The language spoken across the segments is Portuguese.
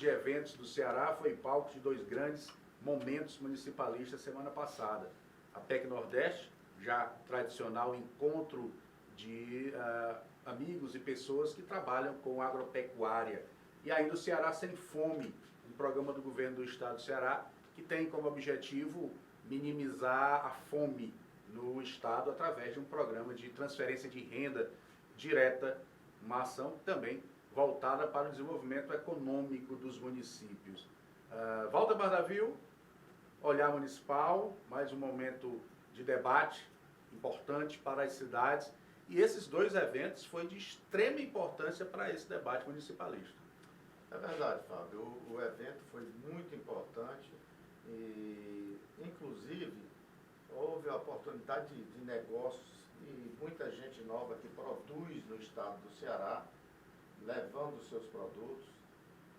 de Eventos do Ceará foi palco de dois grandes momentos municipalistas semana passada. A PEC Nordeste, já tradicional encontro de amigos e pessoas que trabalham com agropecuária. E ainda o Ceará Sem Fome, um programa do governo do estado do Ceará, que tem como objetivo minimizar a fome no estado através de um programa de transferência de renda direta, uma ação também voltada para o desenvolvimento econômico dos municípios. Walter Bardavil, Olhar Municipal, mais um momento de debate importante para as cidades. E esses dois eventos foi de extrema importância para esse debate municipalista. É verdade, Fábio. O evento foi muito importante e, inclusive, houve a oportunidade de negócios e muita gente nova que produz no estado do Ceará, levando os seus produtos.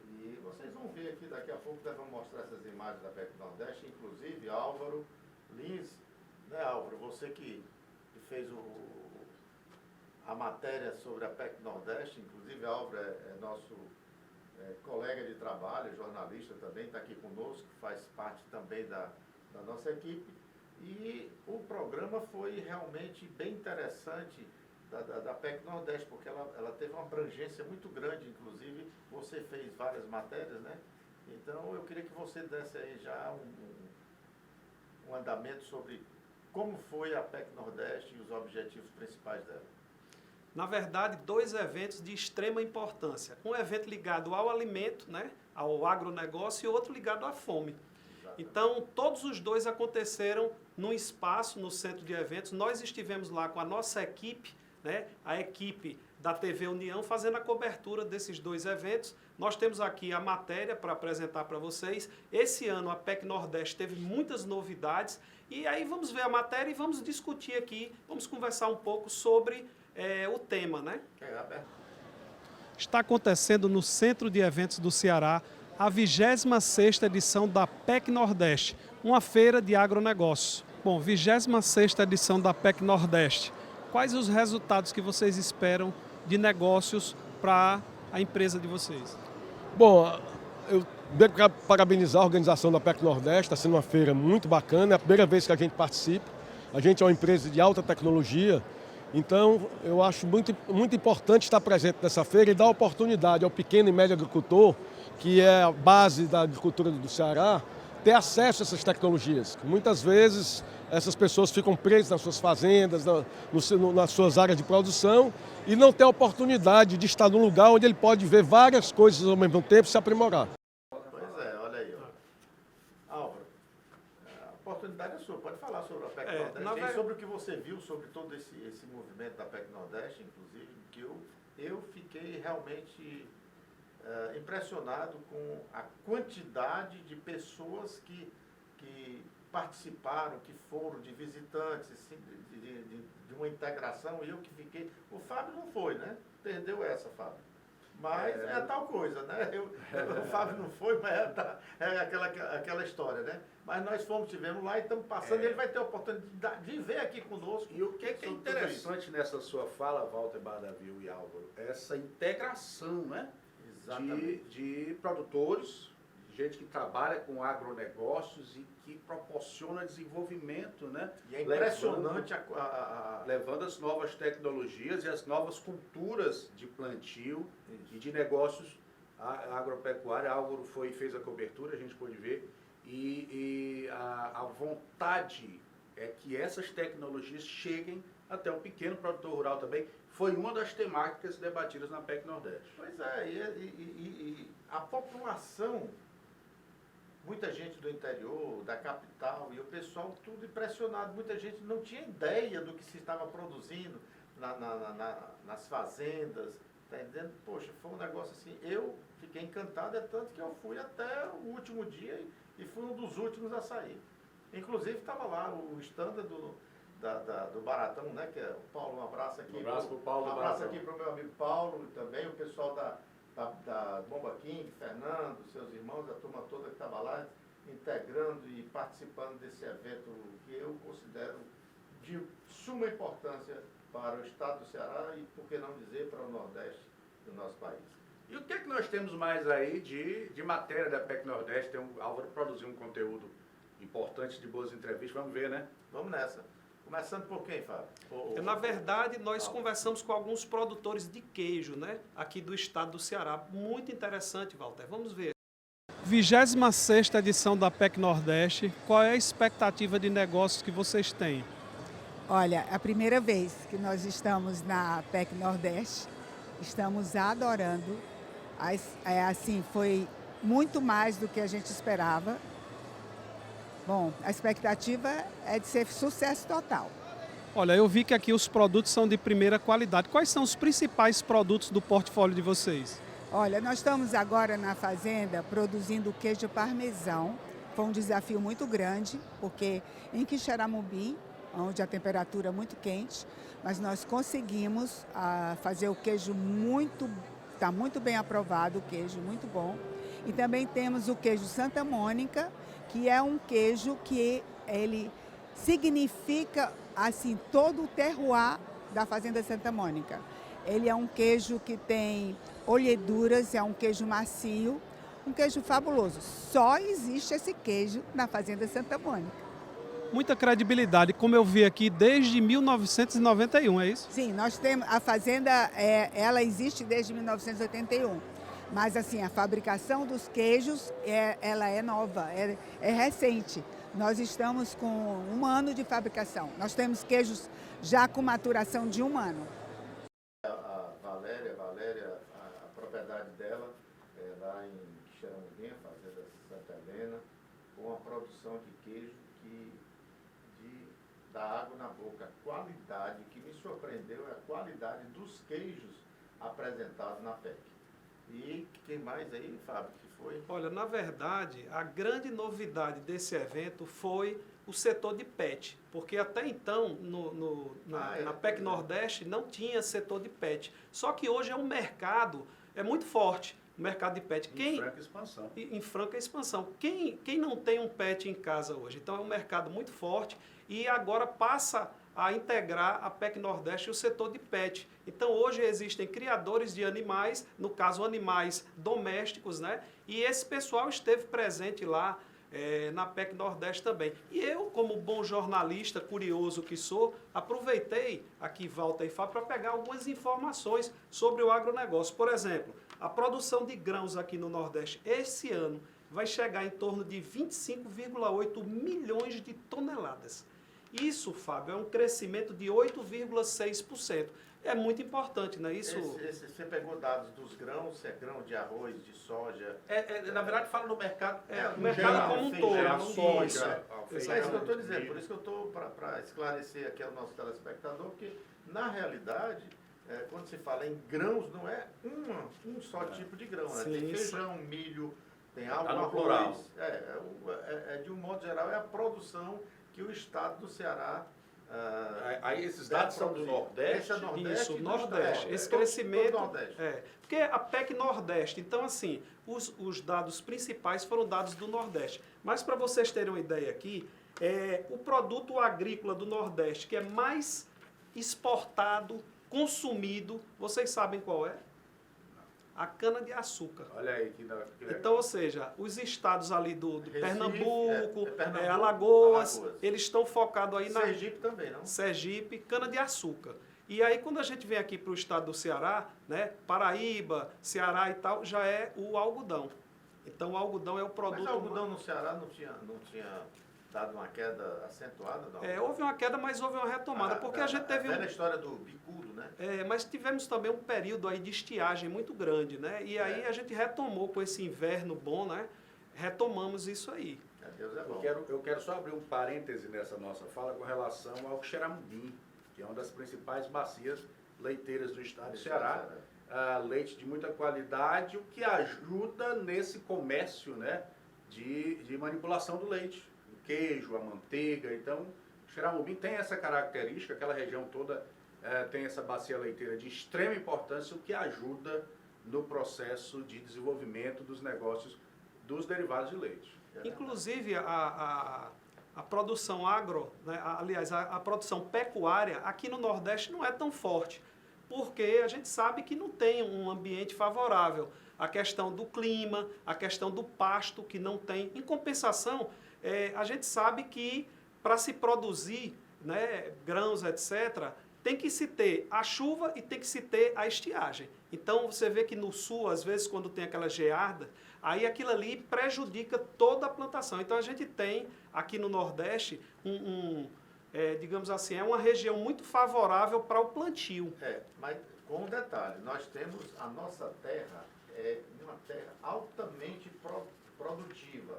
E vocês vão ver aqui daqui a pouco, nós vamos mostrar essas imagens da PEC Nordeste, inclusive Álvaro Lins, né, Álvaro, você que fez a matéria sobre a PEC Nordeste, inclusive Álvaro é nosso colega de trabalho, jornalista também, está aqui conosco, faz parte também da nossa equipe. E o programa foi realmente bem interessante da PEC Nordeste, porque ela teve uma abrangência muito grande, inclusive você fez várias matérias, né? Então eu queria que você desse aí já um andamento sobre como foi a PEC Nordeste e os objetivos principais dela. Na verdade, dois eventos de extrema importância. Um evento ligado ao alimento, né, ao agronegócio, e outro ligado à fome. Exatamente. Então, todos os dois aconteceram num espaço, no centro de eventos. Nós estivemos lá com a nossa equipe, né, a equipe da TV União, fazendo a cobertura desses dois eventos. Nós temos aqui a matéria para apresentar para vocês. Esse ano a PEC Nordeste teve muitas novidades. E aí vamos ver a matéria e vamos discutir aqui, vamos conversar um pouco sobre o tema, né? Está acontecendo no Centro de Eventos do Ceará a 26ª edição da PEC Nordeste, uma feira de agronegócio. Bom, 26ª edição da PEC Nordeste. Quais os resultados que vocês esperam de negócios para a empresa de vocês? Bom, eu quero parabenizar a organização da PEC Nordeste, está sendo uma feira muito bacana, é a primeira vez que a gente participa. A gente é uma empresa de alta tecnologia, então eu acho muito importante estar presente nessa feira e dar oportunidade ao pequeno e médio agricultor, que é a base da agricultura do Ceará, ter acesso a essas tecnologias. Muitas vezes essas pessoas ficam presas nas suas fazendas, nas suas áreas de produção e não têm a oportunidade de estar num lugar onde ele pode ver várias coisas ao mesmo tempo e se aprimorar. Pois é, olha aí. Álvaro, a oportunidade é sua. Pode falar sobre a PEC Nordeste e sobre o que você viu sobre todo esse movimento da PEC Nordeste, inclusive, que eu fiquei realmente impressionado com a quantidade de pessoas que participaram, que foram de visitantes, assim, de uma integração, e eu que fiquei... O Fábio não foi, né? Perdeu essa, Fábio. Mas é tal coisa, né? O Fábio não foi, mas é aquela história, né? Mas nós estivemos lá e estamos passando, e ele vai ter a oportunidade de ver aqui conosco. E o que é interessante nessa sua fala, Walter Bardavil e Álvaro, essa integração, né? De produtores, gente que trabalha com agronegócios e que proporciona desenvolvimento, né? E é impressionante levando as novas tecnologias e as novas culturas de plantio e de negócios agropecuária. Álvaro fez a cobertura, a gente pôde ver, e a vontade é que essas tecnologias cheguem até o pequeno produtor rural também. Foi uma das temáticas debatidas na PEC Nordeste. Pois é, e a população, muita gente do interior, da capital, e o pessoal tudo impressionado. Muita gente não tinha ideia do que se estava produzindo nas fazendas, tá entendendo? Poxa, foi um negócio assim, eu fiquei encantado, é tanto que eu fui até o último dia e fui um dos últimos a sair. Inclusive estava lá o stand do Baratão, né, que é o Paulo, um abraço aqui. Um abraço para o Paulo. Um abraço aqui para o meu amigo Paulo, também o pessoal da Bomba King, Fernando, seus irmãos, a turma toda que estava lá, integrando e participando desse evento que eu considero de suma importância para o estado do Ceará e, por que não dizer, para o Nordeste do nosso país. E o que é que nós temos mais aí de matéria da PEC Nordeste? Álvaro produziu um conteúdo importante de boas entrevistas, vamos ver, né? Vamos nessa. Começando por quem, Fábio? Na verdade, nós conversamos com alguns produtores de queijo, né? Aqui do estado do Ceará. Muito interessante, Walter. Vamos ver. 26ª edição da PEC Nordeste. Qual é a expectativa de negócios que vocês têm? Olha, é a primeira vez que nós estamos na PEC Nordeste, estamos adorando. Assim, foi muito mais do que a gente esperava. Bom, a expectativa é de ser sucesso total. Olha, eu vi que aqui os produtos são de primeira qualidade. Quais são os principais produtos do portfólio de vocês? Olha, nós estamos agora na fazenda produzindo queijo parmesão. Foi um desafio muito grande, porque em Quixeramobim, onde a temperatura é muito quente, mas nós conseguimos fazer o queijo está muito bem aprovado, o queijo muito bom. E também temos o queijo Santa Mônica, que é um queijo que ele significa assim todo o terroir da Fazenda Santa Mônica. Ele é um queijo que tem olheduras, é um queijo macio, um queijo fabuloso. Só existe esse queijo na Fazenda Santa Mônica. Muita credibilidade, como eu vi aqui desde 1991, é isso? Sim, nós temos a fazenda, ela existe desde 1981. Mas assim, a fabricação dos queijos, ela é nova, é recente. Nós estamos com 1 ano de fabricação. Nós temos queijos já com maturação de 1 ano. A Valéria, a propriedade dela é lá em Quixeramobim, a fazenda Santa Helena, com a produção de queijo que dá água na boca. A qualidade que me surpreendeu é a qualidade dos queijos apresentados na PEC. E quem mais aí, Fábio, que foi? Olha, na verdade, a grande novidade desse evento foi o setor de pet, porque até então, na PEC Nordeste, não tinha setor de pet. Só que hoje é um mercado muito forte, o mercado de pet. Em franca expansão. Em franca expansão. Quem não tem um pet em casa hoje? Então, é um mercado muito forte e agora passa a integrar a PEC Nordeste e o setor de pet. Então, hoje existem criadores de animais, no caso, animais domésticos, né? E esse pessoal esteve presente lá na PEC Nordeste também. E eu, como bom jornalista, curioso que sou, aproveitei aqui, Walter e Fábio, para pegar algumas informações sobre o agronegócio. Por exemplo, a produção de grãos aqui no Nordeste, esse ano, vai chegar em torno de 25,8 milhões de toneladas. Isso, Fábio, é um crescimento de 8,6%. É muito importante, não é isso? Você pegou dados dos grãos, se é grão de arroz, de soja? Na verdade, fala no mercado. O mercado como um todo. Soja. É isso que eu estou dizendo, por isso que eu estou para esclarecer aqui ao nosso telespectador, porque, na realidade, quando se fala em grãos, não é um só tipo de grão, né? Tem feijão, milho, tem algo no plural. De um modo geral, é a produção que o estado do Ceará... Aí esses dados são do Nordeste? Esse é Nordeste. Isso, Nordeste. Esse crescimento... Todo Nordeste. Porque a PEC Nordeste, então assim, os dados principais foram dados do Nordeste. Mas para vocês terem uma ideia aqui, o produto agrícola do Nordeste que é mais exportado, consumido, vocês sabem qual é? A cana-de-açúcar. Olha aí que então, ou seja, os estados ali do Recife, Pernambuco, Pernambuco, Alagoas, eles estão focados aí na... Sergipe também, não? Sergipe, cana-de-açúcar. E aí, quando a gente vem aqui para o estado do Ceará, né, Paraíba, Ceará e tal, já é o algodão. Então, o algodão é o produto... Mas o algodão no Ceará não tinha dado uma queda acentuada? Não? Houve uma queda, mas houve uma retomada, porque a gente teve... A velha história do bicudo, né? Mas tivemos também um período aí de estiagem muito grande, né? E aí a gente retomou com esse inverno bom, né? Retomamos isso aí. Deus é bom. Eu quero só abrir um parêntese nessa nossa fala com relação ao Quixeramobim, que é uma das principais bacias leiteiras do estado do Ceará. Leite de muita qualidade, o que ajuda nesse comércio, né, de manipulação do leite. O queijo, a manteiga. Então, Quixeramobim tem essa característica, aquela região toda tem essa bacia leiteira de extrema importância, o que ajuda no processo de desenvolvimento dos negócios dos derivados de leite. Inclusive, a produção agro, né, aliás, a produção pecuária aqui no Nordeste não é tão forte, porque a gente sabe que não tem um ambiente favorável. a questão do clima, a questão do pasto que não tem. Em compensação, a gente sabe que para se produzir, né, grãos, etc., tem que se ter a chuva e tem que se ter a estiagem. Então, você vê que no sul, às vezes, quando tem aquela geada, aí aquilo ali prejudica toda a plantação. Então, a gente tem aqui no Nordeste digamos assim, é uma região muito favorável para o plantio. Mas com um detalhe, nós temos a nossa terra, uma terra altamente produtiva.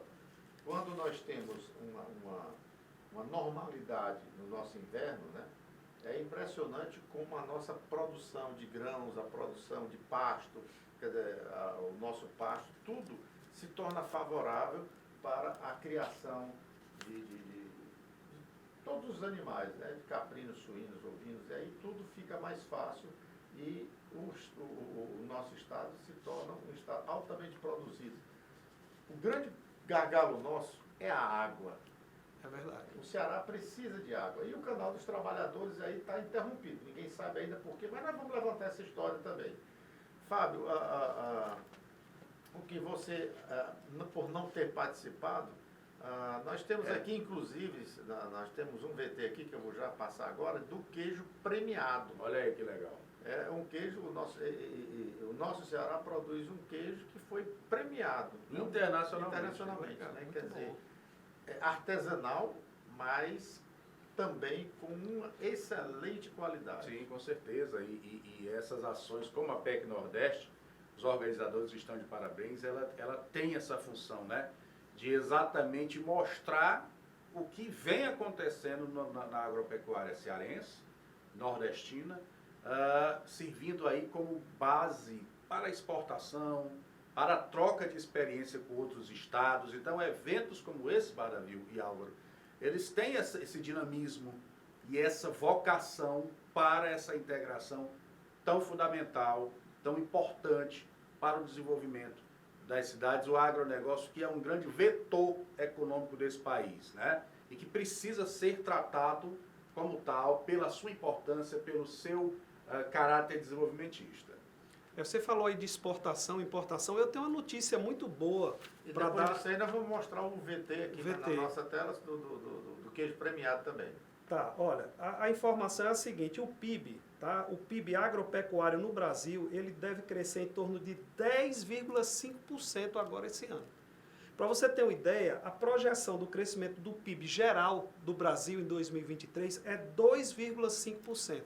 Quando nós temos uma normalidade no nosso inverno, né, é impressionante como a nossa produção de grãos, a produção de pasto, quer dizer, o nosso pasto, tudo se torna favorável para a criação de todos os animais, né? De caprinos, suínos, ovinos, e aí tudo fica mais fácil e o nosso estado se torna um estado altamente produzido. O grande gargalo nosso é a água. É verdade. O Ceará precisa de água. E o Canal dos Trabalhadores aí está interrompido. Ninguém sabe ainda por quê, mas nós vamos levantar essa história também. Fábio, o que você, por não ter participado, nós temos aqui, inclusive, nós temos um VT aqui, que eu vou já passar agora, do queijo premiado. Olha aí que legal. É um queijo, o nosso Ceará produz um queijo que foi premiado. Internacionalmente, né? Quer dizer, é artesanal, mas também com uma excelente qualidade. Sim, com certeza. E essas ações, como a PEC Nordeste, os organizadores estão de parabéns, ela tem essa função, né? De exatamente mostrar o que vem acontecendo na agropecuária cearense, nordestina, servindo aí como base para a exportação, para a troca de experiência com outros estados. Então, eventos como esse, Badaviu e Álvaro, eles têm esse dinamismo e essa vocação para essa integração tão fundamental, tão importante para o desenvolvimento das cidades, o agronegócio, que é um grande vetor econômico desse país, né? E que precisa ser tratado como tal, pela sua importância, pelo seu caráter desenvolvimentista. Você falou aí de exportação, importação. Eu tenho uma notícia muito boa para dar. Disso aí nós vamos mostrar o VT aqui na nossa tela do queijo premiado também. Tá, olha, a informação é a seguinte: o PIB, tá? O PIB agropecuário no Brasil, ele deve crescer em torno de 10,5% agora esse ano. Para você ter uma ideia, a projeção do crescimento do PIB geral do Brasil em 2023 é 2,5%.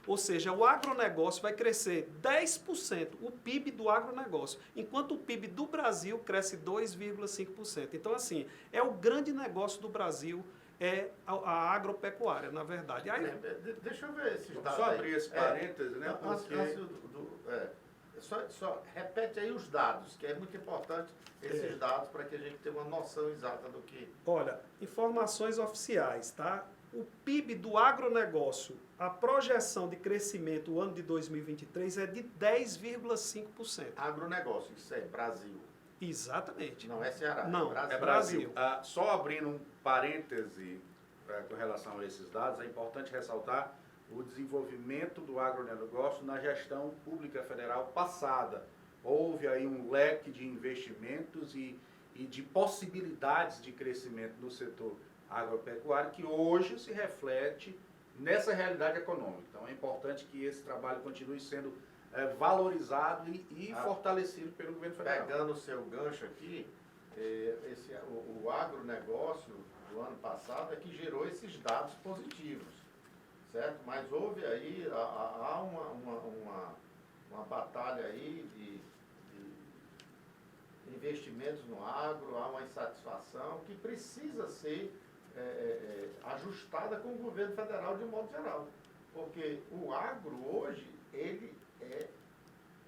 Ou seja, o agronegócio vai crescer 10%, o PIB do agronegócio, enquanto o PIB do Brasil cresce 2,5%. Então, assim, é o grande negócio do Brasil, é a agropecuária, na verdade. Aí, deixa eu ver esses dados. Só abrir esse parênteses, né? Só repete aí os dados, que é muito importante esses dados para que a gente tenha uma noção exata do que... Olha, informações oficiais, tá? O PIB do agronegócio, a projeção de crescimento no ano de 2023 é de 10,5%. Agronegócio, isso é Brasil. Exatamente. Não é Ceará, não, é Brasil. Só abrindo um parêntese com relação a esses dados, é importante ressaltar o desenvolvimento do agronegócio na gestão pública federal passada. Houve aí um leque de investimentos e de possibilidades de crescimento no setor agropecuário que hoje se reflete nessa realidade econômica. Então é importante que esse trabalho continue sendo valorizado e fortalecido pelo governo federal. Pegando o seu gancho aqui, o agronegócio do ano passado é que gerou esses dados positivos, certo? Mas houve aí, há uma batalha aí de investimentos no agro, há uma insatisfação que precisa ser ajustada com o governo federal de um modo geral. Porque o agro hoje, ele é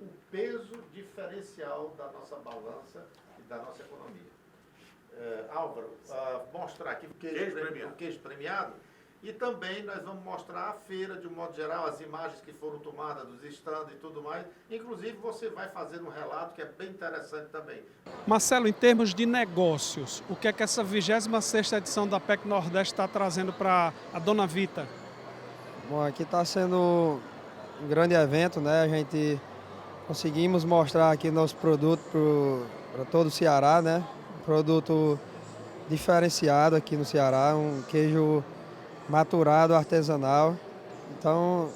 o peso diferencial da nossa balança e da nossa economia. Álvaro, mostrar aqui o queijo premiado. E também nós vamos mostrar a feira de um modo geral, as imagens que foram tomadas dos estandes e tudo mais. Inclusive você vai fazer um relato que é bem interessante também. Marcelo, em termos de negócios, o que é que essa 26ª edição da PEC Nordeste está trazendo para a Dona Vita? Bom, aqui está sendo um grande evento, né? A gente conseguimos mostrar aqui nosso produto para todo o Ceará, né? Um produto diferenciado aqui no Ceará, um queijo maturado, artesanal. Então,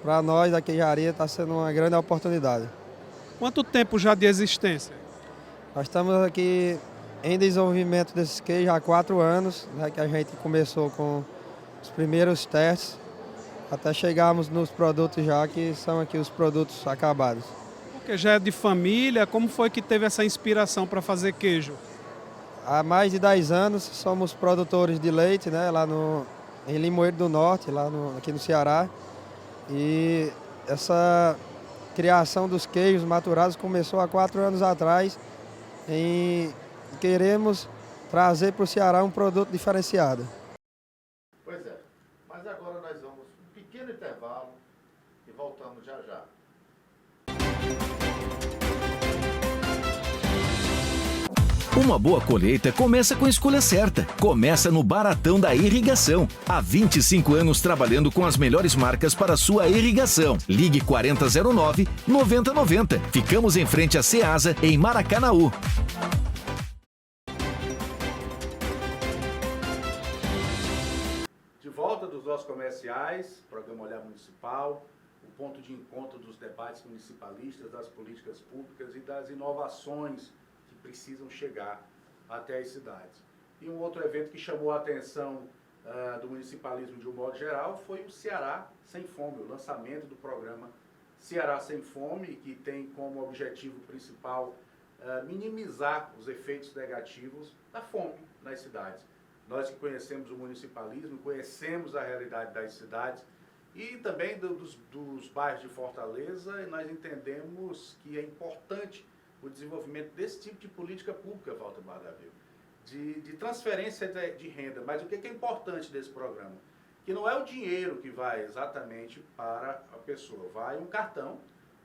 para nós da queijaria está sendo uma grande oportunidade. Quanto tempo já de existência? Nós estamos aqui em desenvolvimento desses queijos há 4 anos, né, que a gente começou com os primeiros testes, até chegarmos nos produtos já, que são aqui os produtos acabados. Porque já é de família, como foi que teve essa inspiração para fazer queijo? Há mais de 10 anos somos produtores de leite, né, em Limoeiro do Norte, aqui no Ceará. E essa criação dos queijos maturados começou há 4 anos atrás. E queremos trazer para o Ceará um produto diferenciado. Pois é, mas agora nós vamos um pequeno intervalo e voltamos já já. Uma boa colheita começa com a escolha certa. Começa no Baratão da Irrigação. Há 25 anos trabalhando com as melhores marcas para a sua irrigação. Ligue 4009-9090. Ficamos em frente à Ceasa, em Maracanaú. De volta dos nossos comerciais, programa Olhar Municipal, o ponto de encontro dos debates municipalistas, das políticas públicas e das inovações que precisam chegar até as cidades. E um outro evento que chamou a atenção do municipalismo de um modo geral foi o Ceará Sem Fome, o lançamento do programa Ceará Sem Fome, que tem como objetivo principal minimizar os efeitos negativos da fome nas cidades. Nós que conhecemos o municipalismo, conhecemos a realidade das cidades e também dos bairros de Fortaleza, nós entendemos que é importante o desenvolvimento desse tipo de política pública, Walter Bardaville, de transferência de renda. Mas o que é importante desse programa? Que não é o dinheiro que vai exatamente para a pessoa, vai um cartão,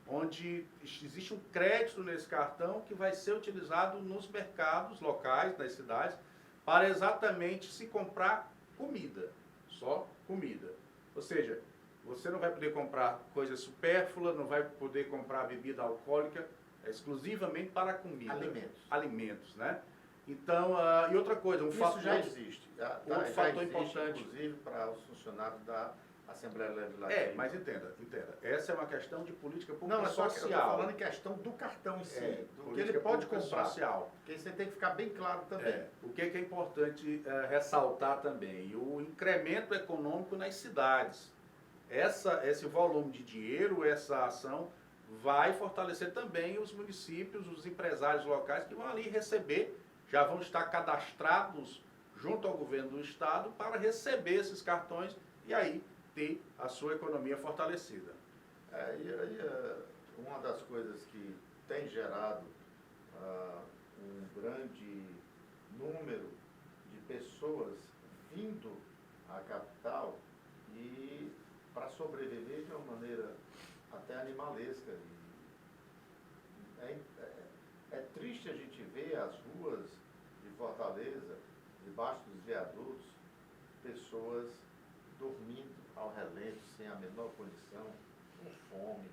onde existe um crédito nesse cartão que vai ser utilizado nos mercados locais, nas cidades, para exatamente se comprar comida, só comida. Ou seja, você não vai poder comprar coisa supérflua, não vai poder comprar bebida alcoólica, exclusivamente para comida. Alimentos, né? Então, e outra coisa, Isso já existe. Outro fator importante. Inclusive para os funcionários da Assembleia Legislativa. Mas entenda. Essa é uma questão de política pública Não, social. Eu estou falando em questão do cartão em si, do que ele pode comprar. Social. Porque isso tem que ficar bem claro também. O que é importante ressaltar também? O incremento econômico nas cidades. Esse volume de dinheiro, essa ação, vai fortalecer também os municípios, os empresários locais que vão ali receber, já vão estar cadastrados junto ao governo do estado para receber esses cartões e aí ter a sua economia fortalecida. Uma das coisas que tem gerado um grande número de pessoas vindo à capital e para sobreviver de uma maneira até animalesca. É triste a gente ver as ruas de Fortaleza, debaixo dos viadutos, pessoas dormindo ao relento, sem a menor condição, com fome.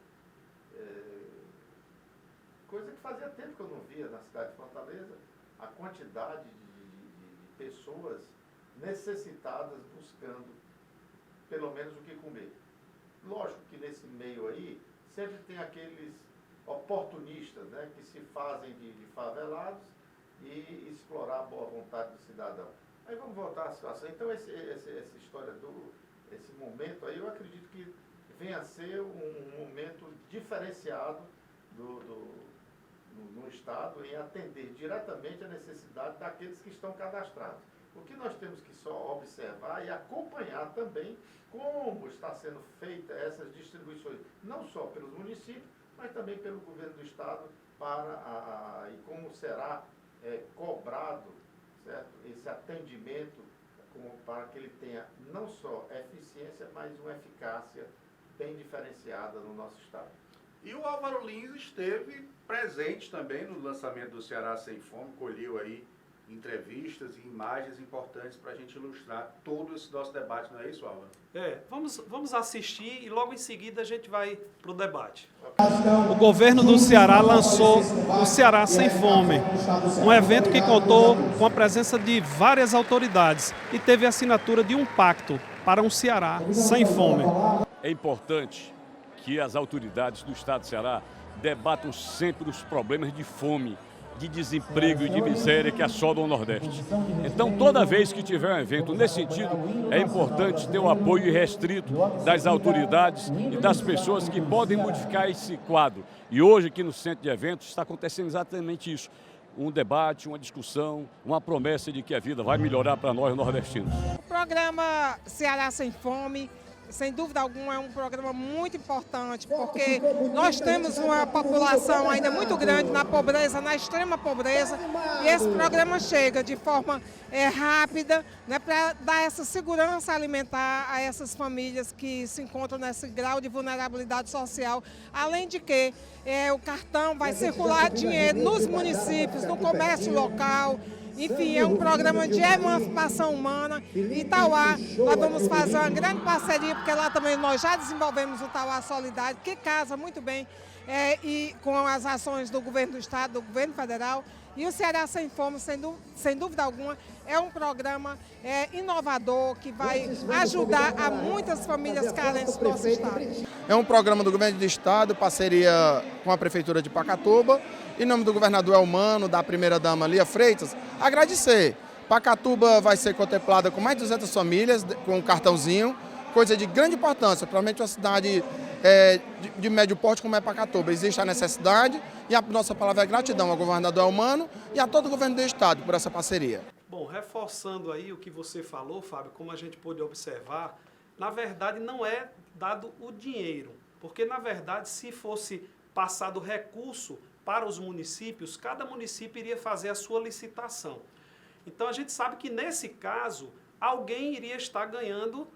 Coisa que fazia tempo que eu não via na cidade de Fortaleza, a quantidade de pessoas necessitadas buscando pelo menos o que comer. Lógico que nesse meio aí sempre tem aqueles oportunistas, né, que se fazem de favelados e explorar a boa vontade do cidadão. Aí vamos voltar à situação. Então essa história esse momento aí, eu acredito que venha a ser um momento diferenciado no Estado em atender diretamente a necessidade daqueles que estão cadastrados. O que nós temos que só observar e acompanhar também como está sendo feita essas distribuições, não só pelos municípios, mas também pelo governo do Estado, e como será cobrado, certo, esse atendimento para que ele tenha não só eficiência, mas uma eficácia bem diferenciada no nosso Estado. E o Álvaro Lins esteve presente também no lançamento do Ceará Sem Fome, colheu aí entrevistas e imagens importantes para a gente ilustrar todo esse nosso debate, não é isso, Álvaro? Vamos assistir e logo em seguida a gente vai para o debate. O governo do Ceará lançou o Ceará Sem Fome, um evento que contou com a presença de várias autoridades e teve a assinatura de um pacto para um Ceará sem fome. É importante que as autoridades do Estado do Ceará debatam sempre os problemas de fome, de desemprego e de miséria que assolam o Nordeste. Então, toda vez que tiver um evento nesse sentido, é importante ter o apoio irrestrito das autoridades e das pessoas que podem modificar esse quadro. E hoje, aqui no Centro de Eventos, está acontecendo exatamente isso. Um debate, uma discussão, uma promessa de que a vida vai melhorar para nós nordestinos. O programa Ceará Sem Fome, sem dúvida alguma, é um programa muito importante, porque nós temos uma população ainda muito grande na pobreza, na extrema pobreza, e esse programa chega de forma rápida, né, para dar essa segurança alimentar a essas famílias que se encontram nesse grau de vulnerabilidade social, além de que o cartão vai circular dinheiro nos municípios, no comércio local. Enfim, é um programa de emancipação humana. Em Itauá, nós vamos fazer uma grande parceria, porque lá também nós já desenvolvemos o Itauá Solidário, que casa muito bem e com as ações do governo do Estado, do governo federal. E o Ceará Sem Fome, sem dúvida alguma, é um programa inovador que vai ajudar a muitas famílias carentes do nosso Estado. É um programa do governo do Estado, parceria com a Prefeitura de Pacatuba. Em nome do governador Elmano, da primeira-dama Lia Freitas, agradecer. Pacatuba vai ser contemplada com mais de 200 famílias, com um cartãozinho, coisa de grande importância, provavelmente uma cidade de médio porte como é Pacatuba. Existe a necessidade e a nossa palavra é gratidão ao governador Elmano e a todo o governo do Estado por essa parceria. Bom, reforçando aí o que você falou, Fábio, como a gente pôde observar, na verdade não é dado o dinheiro, porque na verdade se fosse passado recurso para os municípios, cada município iria fazer a sua licitação. Então a gente sabe que nesse caso alguém iria estar ganhando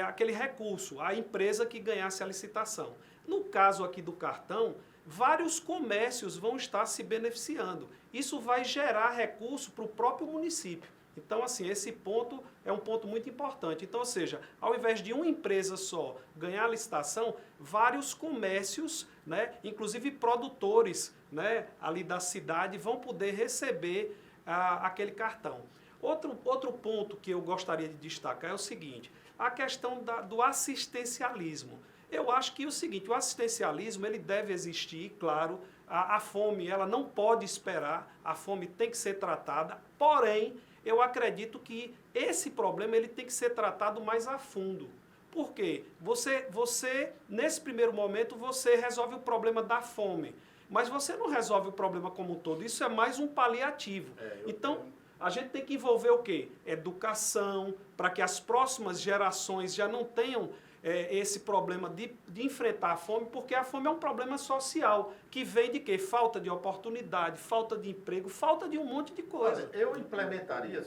aquele recurso, a empresa que ganhasse a licitação. No caso aqui do cartão, vários comércios vão estar se beneficiando. Isso vai gerar recurso para o próprio município. Então, assim, esse ponto é um ponto muito importante. Então, ou seja, ao invés de uma empresa só ganhar a licitação, vários comércios, né, inclusive produtores, né, ali da cidade, vão poder receber aquele cartão. Outro ponto que eu gostaria de destacar é o seguinte, a questão do assistencialismo. Eu acho que é o seguinte, o assistencialismo ele deve existir, claro, a fome ela não pode esperar, a fome tem que ser tratada, porém, eu acredito que esse problema ele tem que ser tratado mais a fundo. Por quê? Você, nesse primeiro momento, você resolve o problema da fome, mas você não resolve o problema como um todo, isso é mais um paliativo. Então, a gente tem que envolver o quê? Educação, para que as próximas gerações já não tenham esse problema de enfrentar a fome, porque a fome é um problema social, que vem de quê? Falta de oportunidade, falta de emprego, falta de um monte de coisa. Olha, eu implementaria,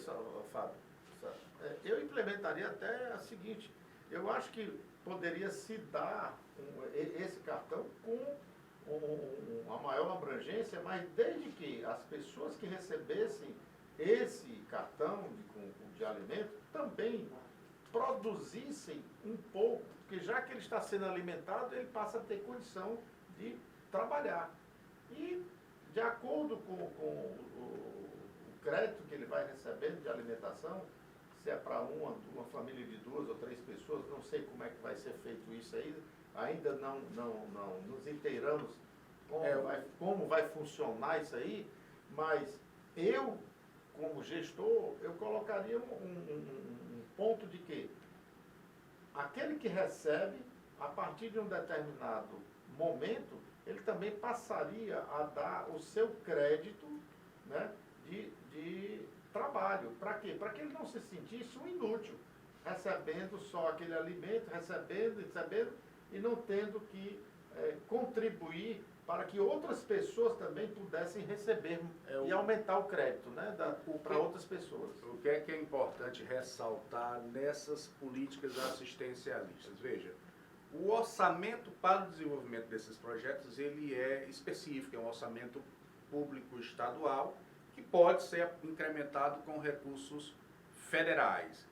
Fábio, eu implementaria até a seguinte, eu acho que poderia se dar esse cartão com uma maior abrangência, mas desde que as pessoas que recebessem esse cartão de alimento também produzissem um pouco, porque já que ele está sendo alimentado, ele passa a ter condição de trabalhar. E, de acordo com o crédito que ele vai recebendo de alimentação, se é para uma família de 2 ou 3 pessoas, não sei como é que vai ser feito isso ainda não nos inteiramos como vai funcionar isso aí, mas eu, como gestor, eu colocaria um ponto de que aquele que recebe, a partir de um determinado momento, ele também passaria a dar o seu crédito, né, de trabalho. Para quê? Para que ele não se sentisse um inútil, recebendo só aquele alimento, recebendo e não tendo que contribuir para que outras pessoas também pudessem receber e aumentar o crédito, né, para outras pessoas. O que é importante ressaltar nessas políticas assistencialistas? Veja, o orçamento para o desenvolvimento desses projetos ele é específico, é um orçamento público estadual que pode ser incrementado com recursos federais,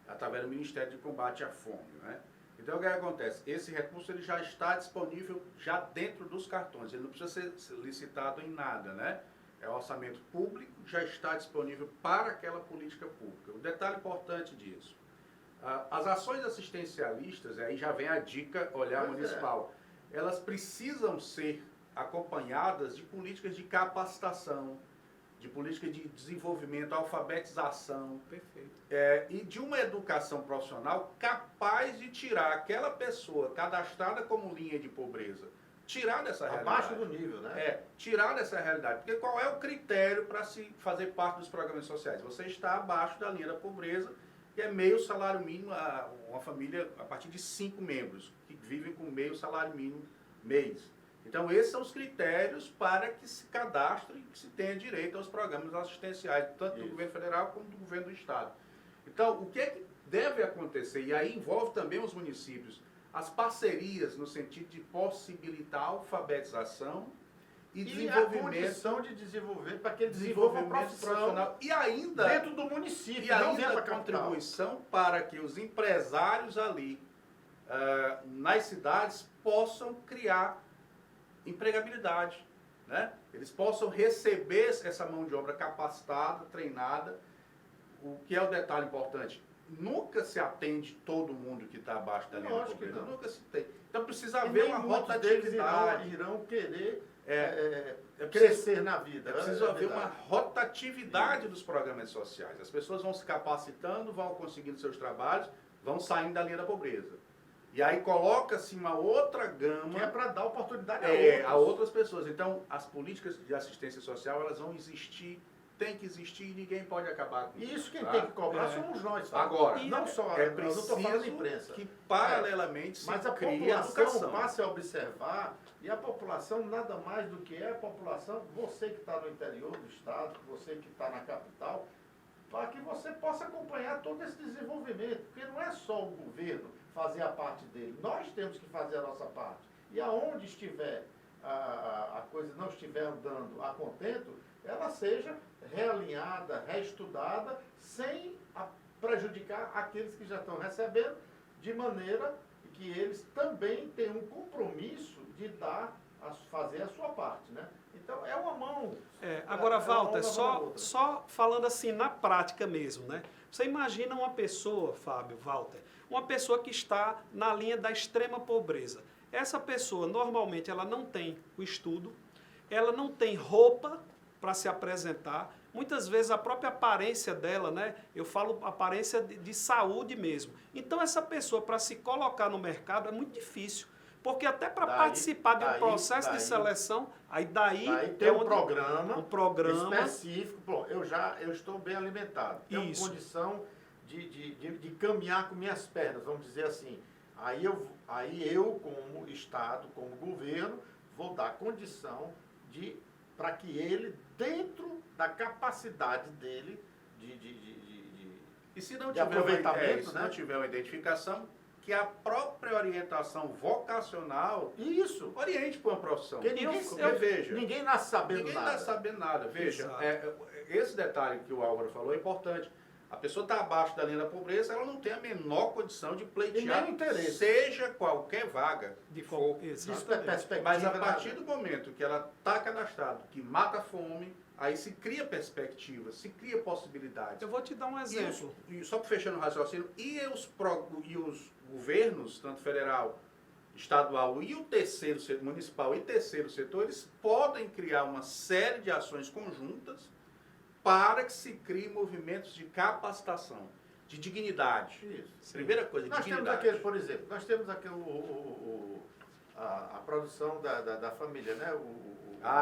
através do Ministério de Combate à Fome, né? Então, o que acontece? Esse recurso ele já está disponível já dentro dos cartões, ele não precisa ser licitado em nada, né? É o orçamento público, já está disponível para aquela política pública. O detalhe importante disso, as ações assistencialistas, aí já vem a dica olhar municipal, elas precisam ser acompanhadas de políticas de capacitação, de política de desenvolvimento, alfabetização. Perfeito. E de uma educação profissional capaz de tirar aquela pessoa cadastrada como linha de pobreza, tirar dessa realidade. Abaixo do nível, né? Tirar dessa realidade. Porque qual é o critério para se fazer parte dos programas sociais? Você está abaixo da linha da pobreza, que é meio salário mínimo, uma família a partir de 5 membros, que vivem com meio salário mínimo mês. Então, esses são os critérios para que se cadastre e que se tenha direito aos programas assistenciais, tanto do governo federal como do governo do estado. Então, o que é que deve acontecer? E aí envolve também os municípios, as parcerias no sentido de possibilitar a alfabetização e desenvolvimento. A condição de desenvolver para que ele desenvolva desenvolva profissional. E ainda dentro do município, e não ainda dentro da a capital. contribuição para que os empresários ali nas cidades possam criar empregabilidade, né? Eles possam receber essa mão de obra capacitada, treinada. O que é o detalhe importante? Nunca se atende todo mundo que está abaixo da linha da pobreza. Nunca se tem. Então precisa haver uma rotatividade. Irão querer crescer na vida. É preciso haver uma rotatividade dos programas sociais. As pessoas vão se capacitando, vão conseguindo seus trabalhos, vão saindo da linha da pobreza. E aí coloca-se uma outra gama... Que é para dar oportunidade a outras pessoas. Então, as políticas de assistência social, elas vão existir, tem que existir e ninguém pode acabar com isso. Isso quem tem que cobrar somos nós. Tá? Agora, não só, é eu não estou falando imprensa. que paralelamente se mas a cria população passe a observar, e a população nada mais do que é a população, você que está no interior do estado, você que está na capital, para que você possa acompanhar todo esse desenvolvimento, porque não é só o governo fazer a parte dele, nós temos que fazer a nossa parte. E aonde estiver a coisa não estiver andando a contento, ela seja realinhada, reestudada, sem prejudicar aqueles que já estão recebendo, de maneira que eles também tenham um compromisso de fazer a sua parte, né? Então, é uma mão. Agora, Walter, só falando assim na prática mesmo, né? Você imagina uma pessoa, Fábio, Walter, uma pessoa que está na linha da extrema pobreza. Essa pessoa, normalmente, ela não tem o estudo, ela não tem roupa para se apresentar, muitas vezes a própria aparência dela, né? Eu falo aparência de saúde mesmo. Então, essa pessoa, para se colocar no mercado, é muito difícil. Porque até para participar de um processo de seleção, daí tem um programa específico. Bom, eu estou bem alimentado. Tenho condição de caminhar com minhas pernas, vamos dizer assim. Aí eu como Estado, como governo, vou dar condição para que ele, dentro da capacidade dele e se não de aproveitamento, se não tiver uma identificação, que a própria orientação vocacional oriente para uma profissão. Ninguém nasce sabendo nada. Nasce sabendo nada. Veja, esse detalhe que o Álvaro falou é importante. A pessoa está abaixo da linha da pobreza, ela não tem a menor condição de pleitear, seja qualquer vaga de for. Mas a partir do momento que ela está cadastrada, que mata a fome, aí se cria perspectiva, se cria possibilidade. Eu vou te dar um exemplo. Só fechando o raciocínio, e os governos, tanto federal, estadual e o terceiro setor, municipal e terceiro setor, eles podem criar uma série de ações conjuntas para que se criem movimentos de capacitação, de dignidade. Isso. Primeira coisa, dignidade. Por exemplo, nós temos aqui a produção da família, né? A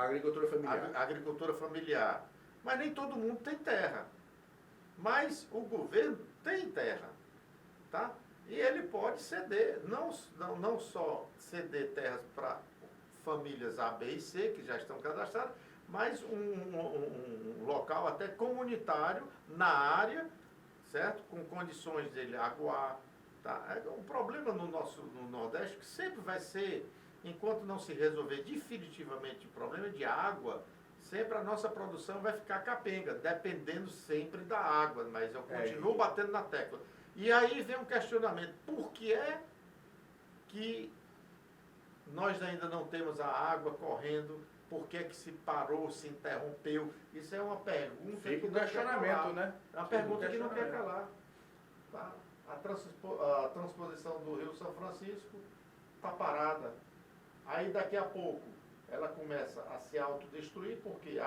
agricultura familiar. A agricultura familiar. Mas nem todo mundo tem terra. Mas o governo tem terra. Tá? E ele pode ceder, não só ceder terras para famílias A, B e C, que já estão cadastradas, mas um local até comunitário na área, certo? Com condições dele aguar. Tá? O problema no Nordeste, que sempre vai ser, enquanto não se resolver definitivamente o problema de água, sempre a nossa produção vai ficar capenga, dependendo sempre da água, mas eu continuo batendo na tecla. E aí vem um questionamento, por que é que nós ainda não temos a água correndo? Por que é que se parou, se interrompeu? Isso é uma pergunta Fica que um não quer questionamento, calar. né? É uma pergunta que não quer calar. Tá? A transposição do Rio São Francisco está parada. Aí daqui a pouco ela começa a se autodestruir, porque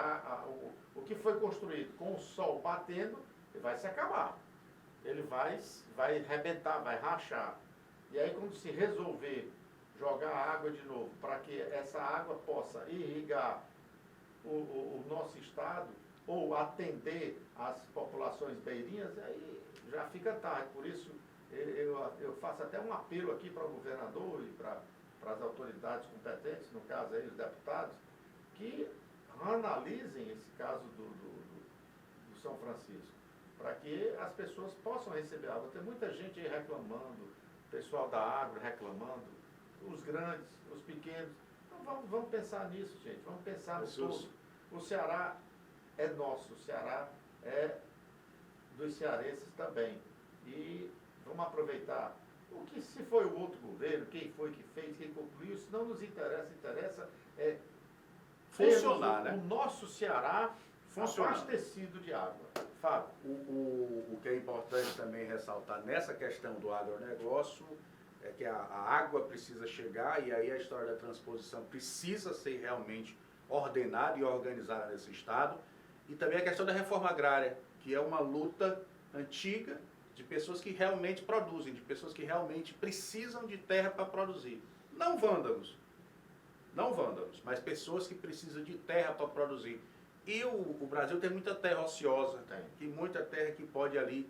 o que foi construído com o sol batendo, ele vai se acabar. Ele vai arrebentar, vai rachar. E aí quando se resolver jogar água de novo, para que essa água possa irrigar o nosso estado, ou atender as populações beirinhas, aí já fica tarde. Por isso, eu faço até um apelo aqui para o governador e para as autoridades competentes, no caso aí os deputados, que analisem esse caso do São Francisco, para que as pessoas possam receber água. Tem muita gente aí reclamando, o pessoal da agro reclamando, os grandes, os pequenos. Então vamos pensar nisso, gente. Vamos pensar no todo. O Ceará é nosso, o Ceará é dos cearenses também. E vamos aproveitar. O que se foi o outro governo, quem foi que fez, quem concluiu, isso não nos interessa. Interessa funcionar, né? O nosso Ceará abastecido de água. Fábio. O que é importante também ressaltar nessa questão do agronegócio é que a água precisa chegar, e aí a história da transposição precisa ser realmente ordenada e organizada nesse estado. E também a questão da reforma agrária, que é uma luta antiga de pessoas que realmente produzem, de pessoas que realmente precisam de terra para produzir. Não vândalos, mas pessoas que precisam de terra para produzir. E o Brasil tem muita terra ociosa, e muita terra que pode ali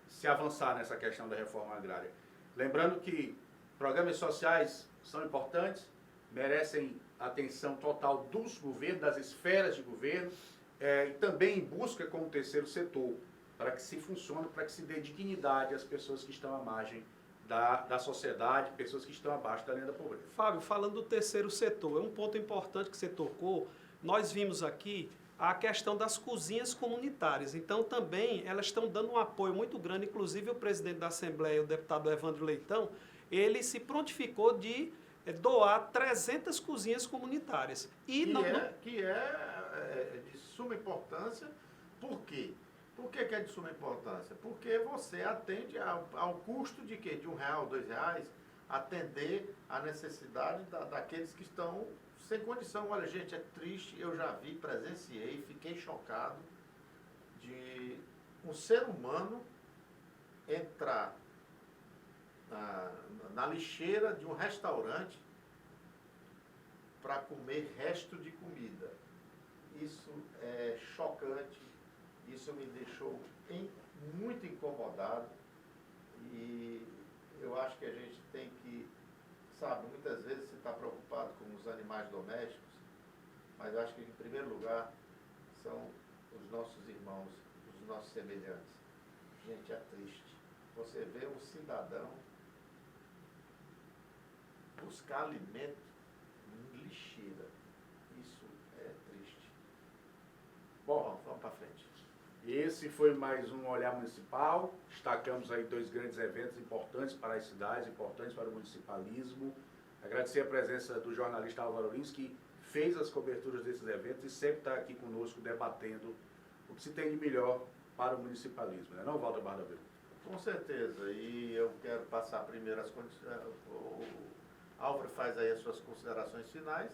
se avançar nessa questão da reforma agrária. Lembrando que programas sociais são importantes, merecem atenção total dos governos, das esferas de governo, e também em busca com o terceiro setor, para que se funcione, para que se dê dignidade às pessoas que estão à margem da sociedade, pessoas que estão abaixo da linha da pobreza. Fábio, falando do terceiro setor, é um ponto importante que você tocou. Nós vimos aqui a questão das cozinhas comunitárias. Então, também, elas estão dando um apoio muito grande. Inclusive, o presidente da Assembleia, o deputado Evandro Leitão, ele se prontificou de doar 300 cozinhas comunitárias. Que é de suma importância. Por quê? Por que é de suma importância? Porque você atende ao custo de quê? De R$1, R$2, atender a necessidade daqueles que estão sem condição. Olha, gente, é triste, eu já vi, presenciei, fiquei chocado de um ser humano entrar na lixeira de um restaurante para comer resto de comida. Isso é chocante, isso me deixou muito incomodado, e eu acho que a gente tem que, sabe, muitas vezes você está preocupado com os animais domésticos, mas eu acho que, em primeiro lugar, são os nossos irmãos, os nossos semelhantes. Gente, é triste. Você vê um cidadão buscar alimento em lixeira. Isso é triste. Bom, vamos para frente. Esse foi mais um Olhar Municipal. Destacamos aí 2 grandes eventos importantes para as cidades, importantes para o municipalismo. Agradecer a presença do jornalista Álvaro Lins, que fez as coberturas desses eventos e sempre está aqui conosco debatendo o que se tem de melhor para o municipalismo. Não, Walter Bardaville? Com certeza. E eu quero passar primeiro as condições. O Álvaro faz aí as suas considerações finais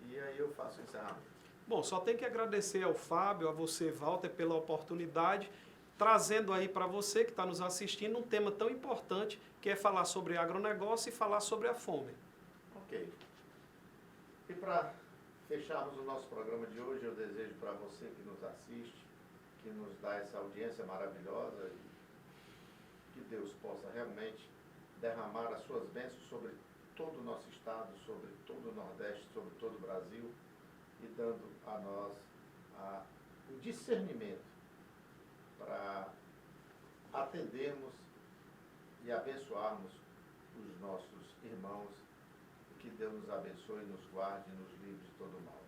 e aí eu faço o encerramento. Bom, só tenho que agradecer ao Fábio, a você, Walter, pela oportunidade, trazendo aí para você que está nos assistindo um tema tão importante, que é falar sobre agronegócio e falar sobre a fome. Ok. E para fecharmos o nosso programa de hoje, eu desejo para você que nos assiste, que nos dá essa audiência maravilhosa, que Deus possa realmente derramar as suas bênçãos sobre todo o nosso estado, sobre todo o Nordeste, sobre todo o Brasil, e dando a nós o discernimento para atendermos e abençoarmos os nossos irmãos, e que Deus nos abençoe, nos guarde e nos livre de todo mal.